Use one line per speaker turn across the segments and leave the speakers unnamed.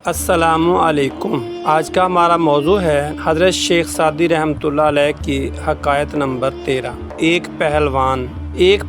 السلام علیکم۔ آج کا ہمارا موضوع ہے حضرت شیخ سعدی رحمۃ اللہ علیہ کی حکایت نمبر 13۔ ایک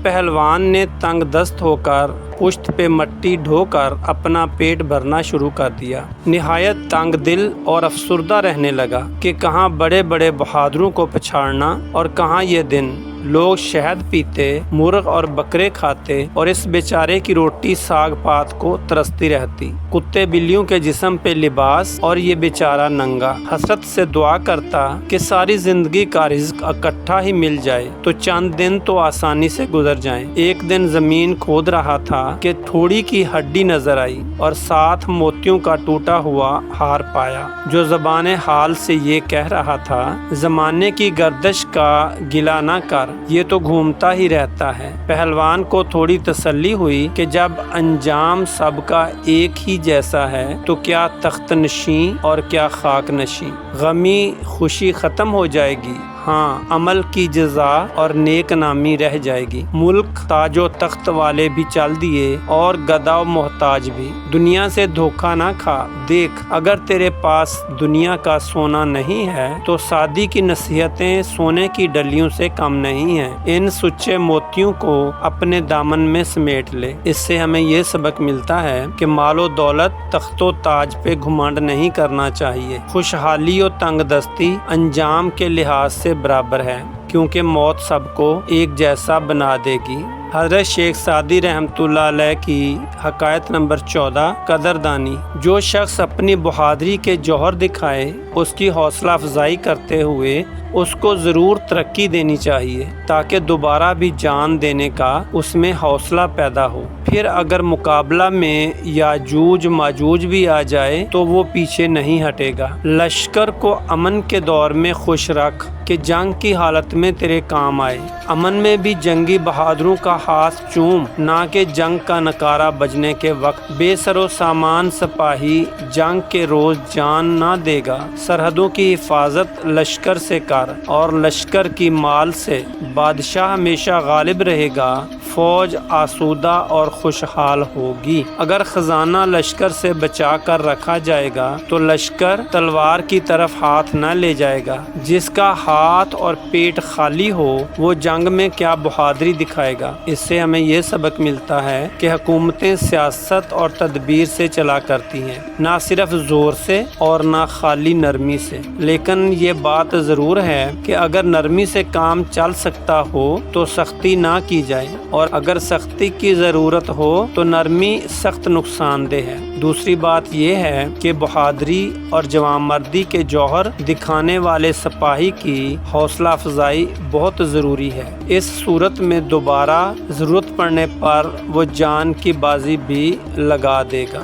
پہلوان نے تنگ دست ہو کر پشت پہ مٹی ڈھو کر اپنا پیٹ بھرنا شروع کر دیا۔ نہایت تنگ دل اور افسردہ رہنے لگا کہ کہاں بڑے بڑے بہادروں کو پچھاڑنا اور کہاں یہ دن لوگ شہد پیتے، مرغ اور بکرے کھاتے اور اس بیچارے کی روٹی ساگ پات کو ترستی رہتی، کتے بلیوں کے جسم پہ لباس اور یہ بیچارہ ننگا۔ حسرت سے دعا کرتا کہ ساری زندگی کا رزق اکٹھا ہی مل جائے تو چند دن تو آسانی سے گزر جائیں۔ ایک دن زمین کھود رہا تھا کہ تھوڑی کی ہڈی نظر آئی اور ساتھ موتیوں کا ٹوٹا ہوا ہار پایا، جو زبان حال سے یہ کہہ رہا تھا: زمانے کی گردش کا گلہ نہ کر، یہ تو گھومتا ہی رہتا ہے۔ پہلوان کو تھوڑی تسلی ہوئی کہ جب انجام سب کا ایک ہی جیسا ہے تو کیا تخت نشین اور کیا خاک نشین، غمی خوشی ختم ہو جائے گی، ہاں عمل کی جزا اور نیک نامی رہ جائے گی۔ ملک تاج و تخت والے بھی چل دیے اور گدا و محتاج بھی۔ دنیا سے دھوکہ نہ کھا، دیکھ اگر تیرے پاس دنیا کا سونا نہیں ہے تو سعدی کی نصیحتیں سونے کی ڈلیوں سے کم نہیں ہیں۔ ان سچے موتیوں کو اپنے دامن میں سمیٹ لے۔ اس سے ہمیں یہ سبق ملتا ہے کہ مال و دولت، تخت و تاج پہ گھمنڈ نہیں کرنا چاہیے۔ خوشحالی و تنگ دستی انجام کے لحاظ سے برابر ہے، کیونکہ موت سب کو ایک جیسا بنا دے گی۔ حضرت شیخ سعدی رحمۃ اللہ علیہ کی حکایت نمبر 14۔ قدردانی۔ جو شخص اپنی بہادری کے جوہر دکھائے، اس کی حوصلہ افزائی کرتے ہوئے اس کو ضرور ترقی دینی چاہیے تاکہ دوبارہ بھی جان دینے کا اس میں حوصلہ پیدا ہو۔ پھر اگر مقابلہ میں یاجوج ماجوج بھی آ جائے تو وہ پیچھے نہیں ہٹے گا۔ لشکر کو امن کے دور میں خوش رکھ کہ جنگ کی حالت میں تیرے کام آئے۔ امن میں بھی جنگی بہادروں کا ہاتھ چوم، نہ کہ جنگ کا نکارہ بجنے کے وقت۔ بے سر و سامان سپاہی جنگ کے روز جان نہ دے گا۔ سرحدوں کی حفاظت لشکر سے کر اور لشکر کی مال سے۔ بادشاہ ہمیشہ غالب رہے گا، فوج آسودہ اور خوشحال ہوگی۔ اگر خزانہ لشکر سے بچا کر رکھا جائے گا تو لشکر تلوار کی طرف ہاتھ نہ لے جائے گا۔ جس کا ہاتھ اور پیٹ خالی ہو وہ جنگ میں کیا بہادری دکھائے گا۔ اس سے ہمیں یہ سبق ملتا ہے کہ حکومتیں سیاست اور تدبیر سے چلا کرتی ہیں، نہ صرف زور سے اور نہ خالی نرمی سے۔ لیکن یہ بات ضرور ہے کہ اگر نرمی سے کام چل سکتا ہو تو سختی نہ کی جائے، اور اگر سختی کی ضرورت ہو تو نرمی سخت نقصان دہ ہے۔ دوسری بات یہ ہے کہ بہادری اور جوان مردی کے جوہر دکھانے والے سپاہی کی حوصلہ افزائی بہت ضروری ہے۔ اس صورت میں دوبارہ ضرورت پڑنے پر وہ جان کی بازی بھی لگا دے گا۔